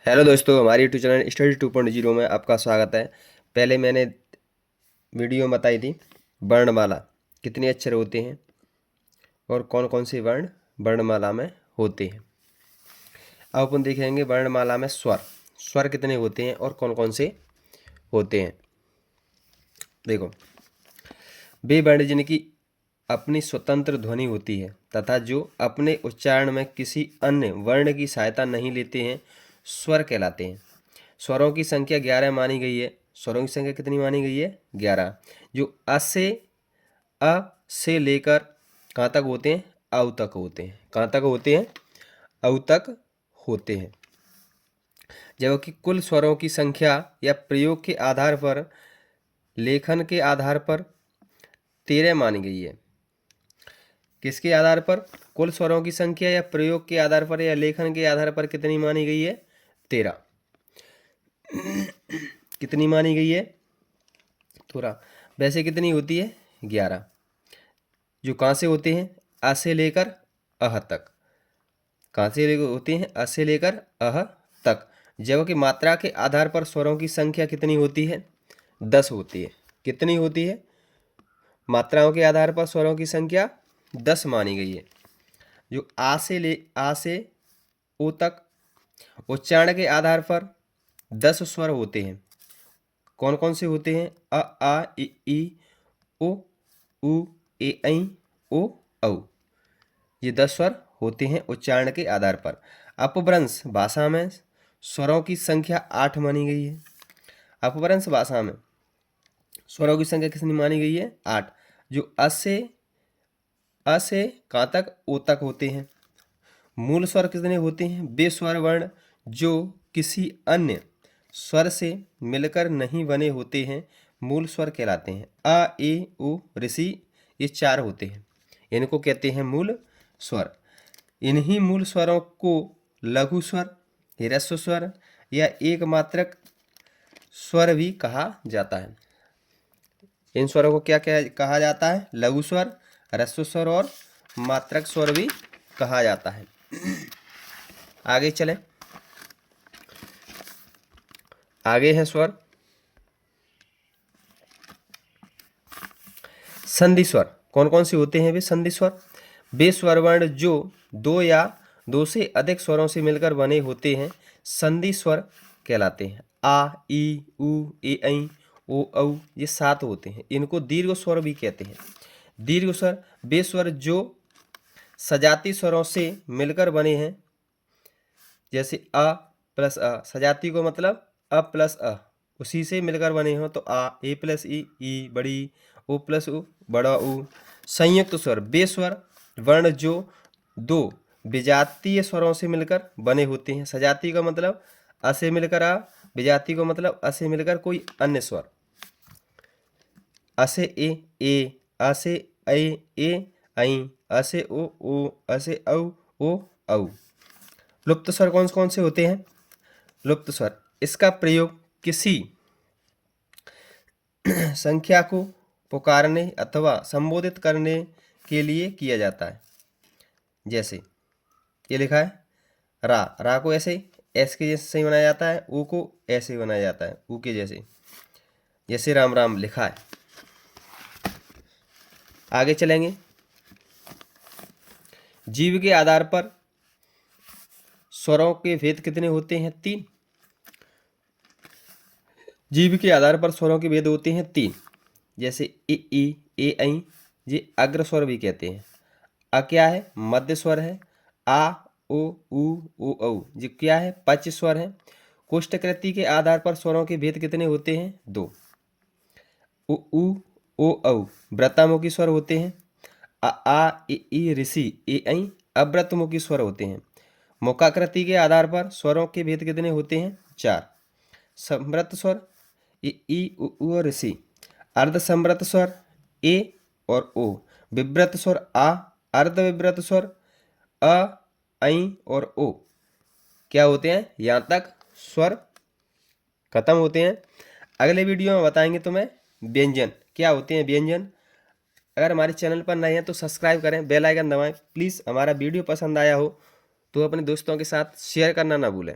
Hello दोस्तों, हमारी YouTube channel study 2.0 में आपका स्वागत है। पहले मैंने वीडियो में बताई थी वर्णमाला कितने अक्षर होते हैं और कौन कौन से वर्ण वर्णमाला में होते हैं। अब अपन देखेंगे वर्णमाला में स्वर स्वर कितने होते हैं और कौन कौन से होते हैं। देखो, वे वर्ण जिनकी अपनी स्वतंत्र ध्वनि होती है तथा जो अपने उच्चारण में किसी अन्य वर्ण की सहायता नहीं लेते हैं स्वर कहलाते हैं। स्वरों की संख्या 11 मानी गई है। स्वरों की संख्या कितनी मानी गई है? 11, जो अ से लेकर कहाँ तक होते हैं? औ तक होते हैं। कहाँ तक होते हैं? औ तक होते हैं। जबकि कुल स्वरों की संख्या या प्रयोग के आधार पर, लेखन के आधार पर 13 मानी गई है। किसके आधार पर? कुल स्वरों की संख्या या प्रयोग के आधार पर या लेखन के आधार पर कितनी मानी गई है? 13। कितनी मानी गई है? थोड़ा वैसे कितनी होती है? 11, जो कहाँ से होते हैं? अ से लेकर अह तक। कहाँ से होते हैं? अ से लेकर अह तक। जबकि मात्रा के आधार पर स्वरों की संख्या कितनी होती है? 10 होती है। कितनी होती है? मात्राओं के आधार पर स्वरों की संख्या 10 मानी गई है। जो आ से ओ तक उच्चारण के आधार पर 10 स्वर होते हैं। कौन कौन से होते हैं? अ आ ई ओ उ ए ऐ ओ औ। ये 10 स्वर होते हैं उच्चारण के आधार पर। अपभ्रंश भाषा में स्वरों की संख्या 8 मानी गई है। अपभ्रंश भाषा में स्वरों की संख्या कितनी मानी गई है? 8, जो अ से कहाँ तक? ओ तक होते हैं। मूल स्वर कितने होते हैं? वे स्वर वर्ण जो किसी अन्य स्वर से मिलकर नहीं बने होते हैं मूल स्वर कहलाते हैं। अ ए उ ऋषि, ये 4 होते हैं। इनको कहते हैं मूल स्वर। इन्हीं मूल स्वरों को लघु स्वर, ह्रस्व स्वर या एक मात्रक स्वर भी कहा जाता है। इन स्वरों को क्या कहा जाता है? लघु स्वर, ह्रस्व स्वर और मात्रक स्वर भी कहा जाता है। आगे चलें। आगे है स्वर संधि स्वर। कौन कौन से होते हैं वे संधि स्वर? वे स्वर वर्ण जो 2 या 2 से अधिक स्वरों से मिलकर बने होते हैं संधि स्वर कहलाते हैं। आ ई उ ए ऐ ओ औ, ये 7 होते हैं। इनको दीर्घ स्वर भी कहते हैं। दीर्घ स्वर वे स्वर जो सजाती स्वरों से मिलकर बने हैं, जैसे अ प्लस अ। सजाती को मतलब अ प्लस अ, उसी से मिलकर बने हो तो आ, ए प्लस ई बड़ी, ओ प्लस उ बड़ा उ। संयुक्त स्वर वे स्वर वर्ण जो 2 विजातीय स्वरों से मिलकर बने होते हैं। सजाती का मतलब अ से मिलकर आ, विजाती को मतलब अ से मिलकर कोई अन्य स्वर। अ से ए, अ से ए ऐ, अ से ओ, अ से ओ औ। लुप्त स्वर कौन कौन से होते हैं? लुप्त स्वर, इसका प्रयोग किसी संख्या को पुकारने अथवा संबोधित करने के लिए किया जाता है। जैसे ये लिखा है रा को ऐसे एस के जैसे सही बनाया जाता है, ऊ को ऐसे बनाया जाता है, ऊ के जैसे। जैसे राम राम लिखा है। आगे चलेंगे। जीव के आधार पर स्वरों के भेद कितने होते हैं? 3। जीव के आधार पर स्वरों के भेद होते हैं 3। जैसे ए ऐ, ये अग्र स्वर भी कहते हैं। अ क्या है? मध्य स्वर है। आ ओ उ औ, ये क्या है? पच स्वर है। कोष्ठकृति के आधार पर स्वरों के भेद कितने होते हैं? 2। उ ओ औ व्रतामुखी स्वर होते हैं। आ ई ऋषि ए ऐ अव्रतमुखी स्वर होते हैं। मुखाकृति के आधार पर स्वरों के भेद कितने होते हैं? 4। समृत स्वर ई उ और ऋषि। अर्ध समृत स्वर ए और ओ। विव्रत स्वर आ, अर्ध विव्रत स्वर अ ऐ और ओ। क्या होते हैं? यहाँ तक स्वर खत्म होते हैं। अगले वीडियो में बताएंगे तुम्हें व्यंजन क्या होते हैं। व्यंजन अगर हमारे चैनल पर नए हैं तो सब्सक्राइब करें, बेल आइकन दबाएं। प्लीज़ हमारा वीडियो पसंद आया हो तो अपने दोस्तों के साथ शेयर करना ना भूलें।